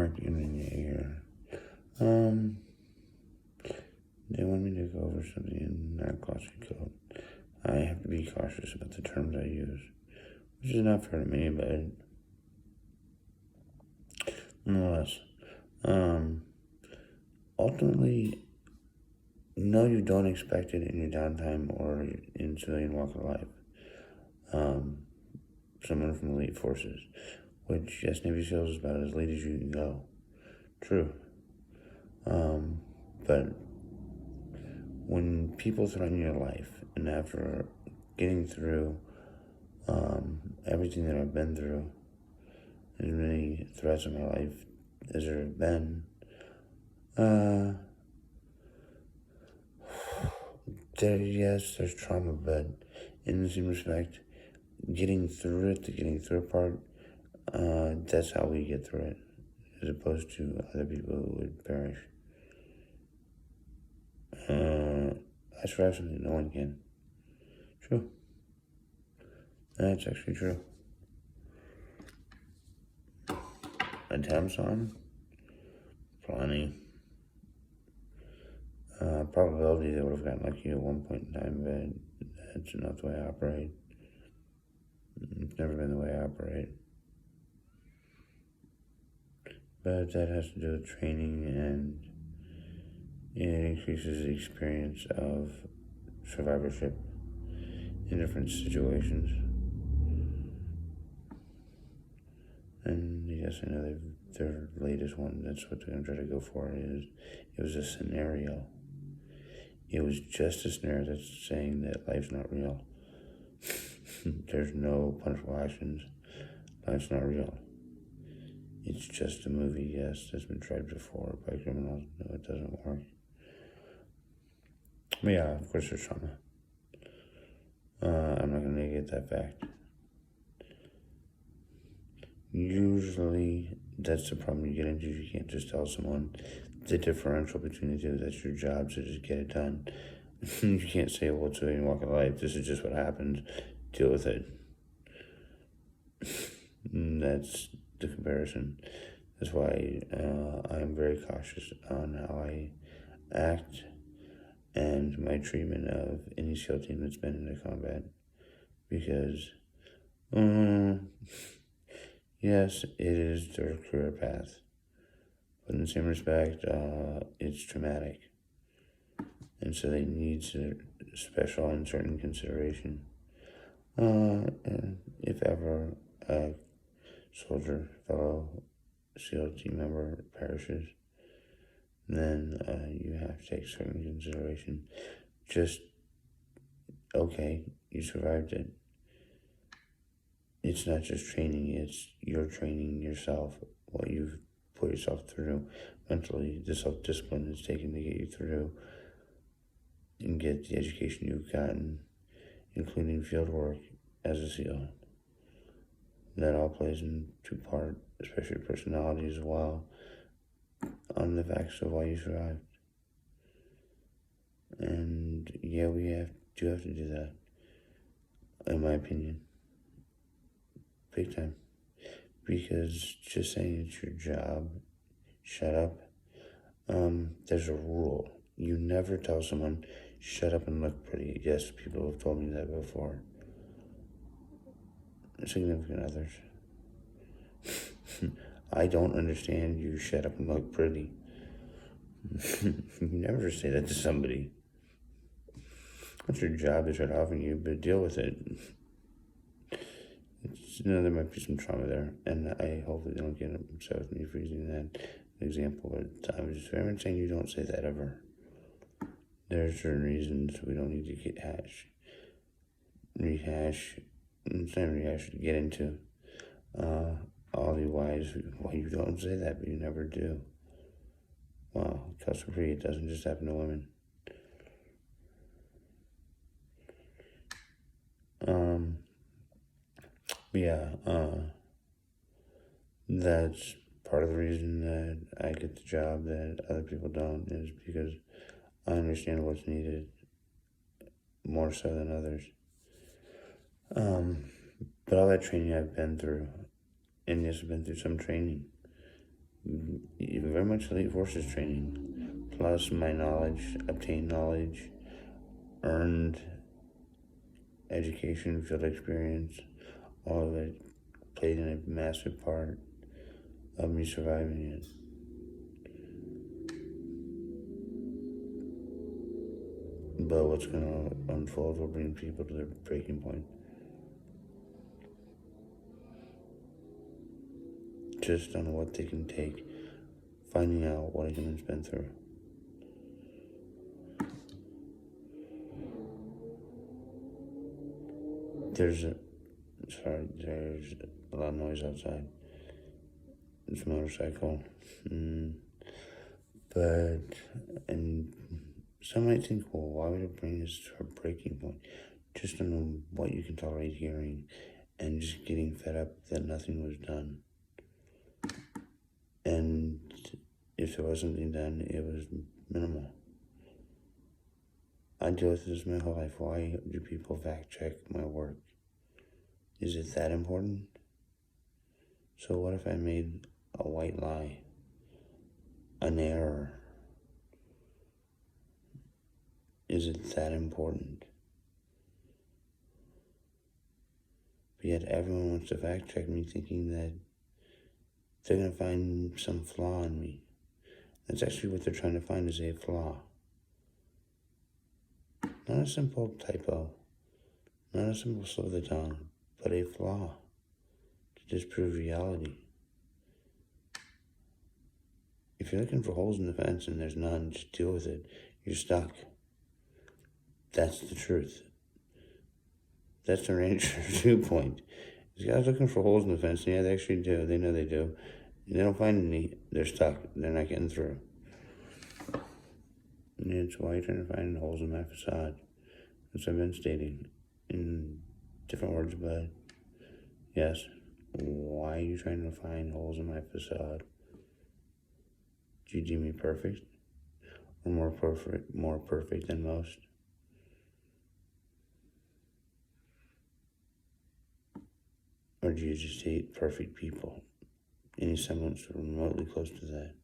marketing here. Um, they want me to go over something in non-glossy code. I have to be cautious about the terms I use, which is not fair to me, but nonetheless, ultimately, no, you don't expect it in your downtime or in civilian walk of life. Someone from elite forces, which, yes, Navy SEALs is about as late as you can go. True. But when people threaten your life, and after getting through everything that I've been through, as many threats in my life as there have been, yes, there's trauma, but in the same respect, getting through it, the getting through part, that's how we get through it, as opposed to other people who would perish. I survived something no one can. True. That's actually true. Attempts on? Plenty. Probability they would have gotten lucky at one point in time, but that's not the way I operate. It's never been the way I operate. But that has to do with training, and it increases the experience of survivorship in different situations. And yes, I know their latest one, that's what they're going to try to go for, is it was a scenario. It was just a scenario that's saying that life's not real. There's no punishable actions. Life's not real. It's just a movie, yes, that's been tried before by criminals. No, it doesn't work. But yeah, of course there's trauma. I'm not going to negate that fact. Usually, that's the problem you get into. You can't just tell someone the differential between the two. That's your job, so just get it done. You can't say, well, it's a walk of life. This is just what happens. Deal with it. That's the comparison. That's why I'm very cautious on how I act and my treatment of any SEAL team that's been into combat. Because, yes, it is their career path. But in the same respect, it's traumatic. And so they need special and certain consideration. If ever a soldier, fellow SEAL team member perishes, then you have to take certain consideration. Just, okay, you survived it. It's not just training, it's you're training yourself, what you've put yourself through mentally, the self-discipline it's taken to get you through and get the education you've gotten, including field work as a SEAL. That all plays into part, especially personality as well, on the facts of why you survived. And yeah, we do have to do that, in my opinion. Big time. Because just saying it's your job, shut up, there's a rule. You never tell someone, shut up and look pretty. Yes, people have told me that before. Significant others. I don't understand you, shut up and look pretty. You never say that to somebody. It's your job to try to offer you, but deal with it. There might be some trauma there, and I hopefully they don't get upset with me for using that example, but I was just very much saying you don't say that ever. There are certain reasons we don't need to get into all the whys why you don't say that, but you never do. Well, cuss free, it doesn't just happen to women. That's part of the reason that I get the job that other people don't, is because I understand what's needed more so than others. But all that training I've been through, and yes, I've been through some training, very much elite forces training, plus my knowledge, obtained knowledge, earned education, field experience, all of it played in a massive part of me surviving it. But what's going to unfold will bring people to their breaking point. Just on what they can take, finding out what a human's been through. There's a lot of noise outside. It's a motorcycle. And some might think, well, why would it bring us to a breaking point? Just on what you can tolerate hearing and just getting fed up that nothing was done. And if there was something done, it was minimal. I deal with this my whole life. Why do people fact check my work? Is it that important? So what if I made a white lie, an error? Is it that important? But yet everyone wants to fact check me, thinking that they're going to find some flaw in me. That's actually what they're trying to find, is a flaw. Not a simple typo, not a simple slip of the tongue, but a flaw to disprove reality. If you're looking for holes in the fence and there's none, just deal with it. You're stuck. That's the truth. That's the ranger's viewpoint. These guys looking for holes in the fence, and yeah, they actually do. They know they do. They don't find any. They're stuck. They're not getting through. And it's why you're trying to find holes in my facade. As I've been stating in different words, but yes, why are you trying to find holes in my facade? Do you deem me perfect? Or more perfect than most? Or do you just hate perfect people? Any semblance remotely close to that?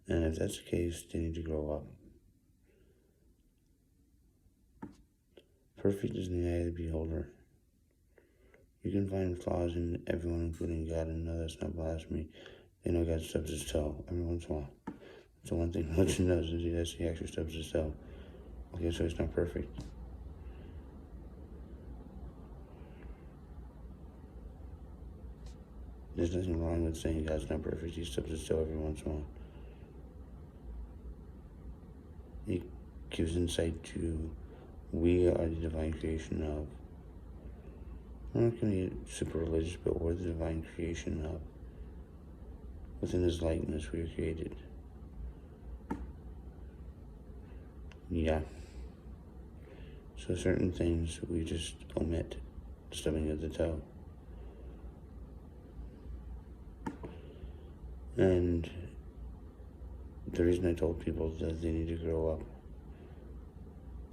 And if that's the case, they need to grow up. Perfect is in the eye of the beholder. You can find flaws in everyone, including God, and no, that's not blasphemy. They know God stubs his toe every once in a while. That's the one thing religion knows, is he actually stubs his toe. Okay, so he's not perfect. There's nothing wrong with saying God's not perfect. He stubs his toe every once in a while. He gives insight to, we are the divine creation of. I'm not going to get super religious, but we're the divine creation of. Within his likeness, we are created. Yeah. So certain things we just omit, stubbing of the toe. And the reason I told people that they need to grow up,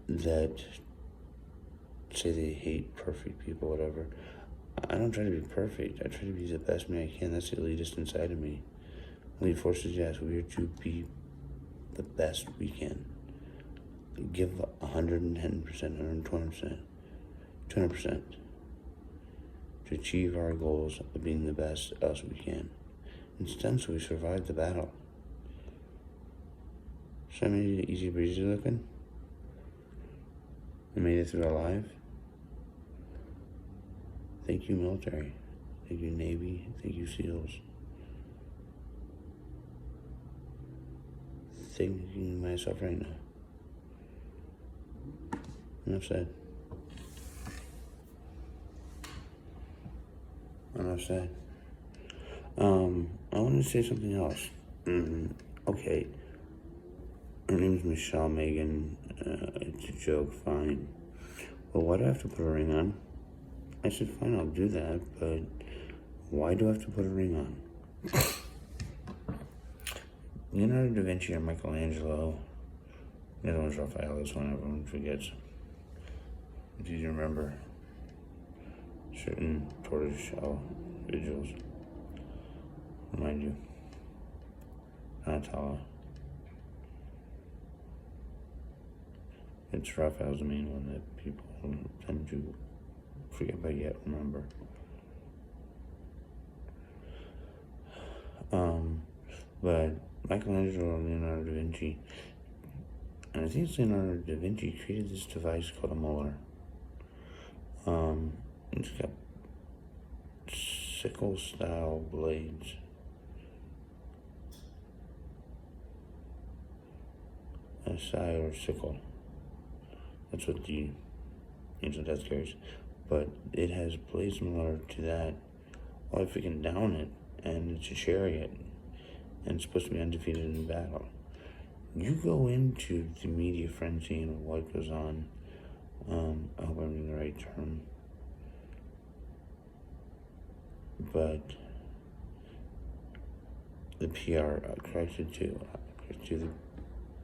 that say they hate perfect people, whatever, I don't try to be perfect. I try to be the best me I can. That's the elitist inside of me. Elite forces, yes, we are to be the best we can. Give 110%, 120%, 200% to achieve our goals of being the best us we can. Instead, so we survived the battle. So I made it easy breezy looking. I made it through alive. Thank you, military. Thank you, Navy. Thank you, SEALs. Thanking myself right now. Enough said. Enough said. I want to say something else. Okay. Her name's Michelle Megan. It's a joke, fine. Well, why do I have to put a ring on? I said, fine, I'll do that, but why do I have to put a ring on? Leonardo da Vinci or Michelangelo, the other one's Raphael, that's one everyone forgets. It's easy to remember certain tortoiseshell individuals. Remind you. Anatala. It's Raphael's the main one that people tend to forget but yet remember. But Michelangelo and Leonardo da Vinci, and I think it's Leonardo da Vinci, created this device called a molar. It's got sickle style blades. A scythe or sickle. That's what the ancient death carries. But it has blades similar to that. Well, if we can down it, and it's a chariot, and it's supposed to be undefeated in battle. You go into the media frenzy and what goes on. I hope I'm using the right term. But the PR, corrected to the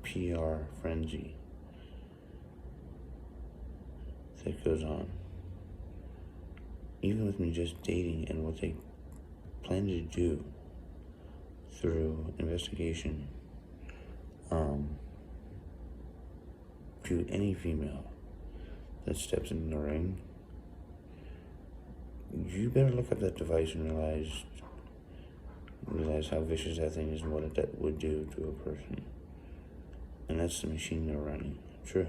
PR frenzy that goes on. Even with me just dating and what they plan to do through investigation to any female that steps in the ring, you better look up that device and realize how vicious that thing is and what it would do to a person. And that's the machine they're running. True.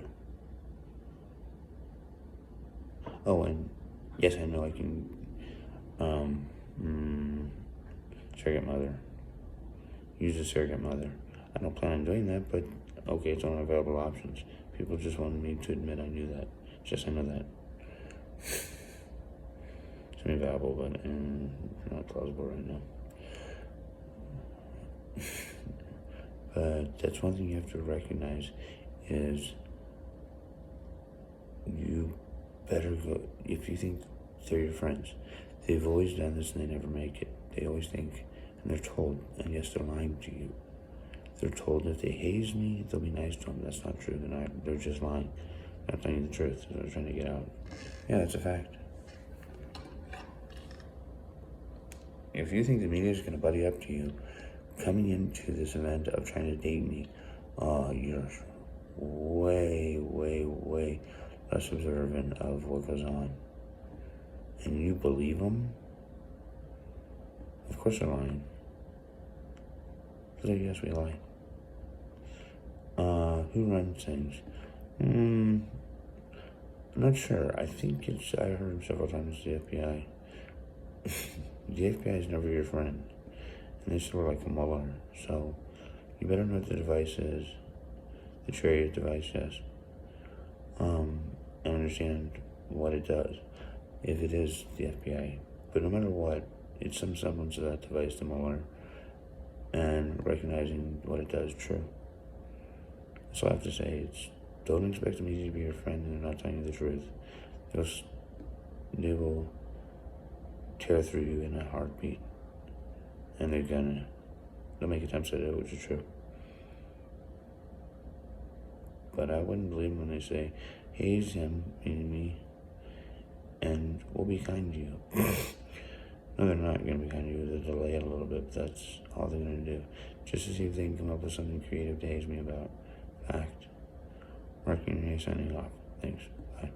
Oh, and yes, I know I can surrogate mother. Use a surrogate mother. I don't plan on doing that, but okay, it's on available options. People just wanted me to admit I knew that. Just I know that. It's available, but not plausible right now. But that's one thing you have to recognize is you better go, if you think they're your friends, they've always done this and they never make it. They always think, and they're told, and yes, they're lying to you. They're told if they haze me, they'll be nice to them. That's not true. They're just lying. They're not telling you the truth. They're trying to get out. Yeah, that's a fact. If you think the media is going to buddy up to you, coming into this event of trying to date me, you're way, way, way less observant of what goes on. And you believe them? Of course they're lying. So yes, we lie. Who runs things? I'm not sure. I think I heard several times the FBI. The FBI is never your friend. And they sort of like a muller. So you better know what the device is. The chariot device, yes. And understand what it does. If it is the FBI. But no matter what, it's some semblance of that device, the muller. And recognizing what it does, true. So I have to say, don't expect me to be your friend and they're not telling you the truth. They will tear through you in a heartbeat. And they'll make attempts at it, which is true. But I wouldn't believe them when they say, haze him, meaning me, and we'll be kind to you. No, they're not going to be kind to you. They'll delay it a little bit, but that's all they're going to do. Just to see if they can come up with something creative to haze me about. Fact. Mark Unity signing off. Thanks. Bye.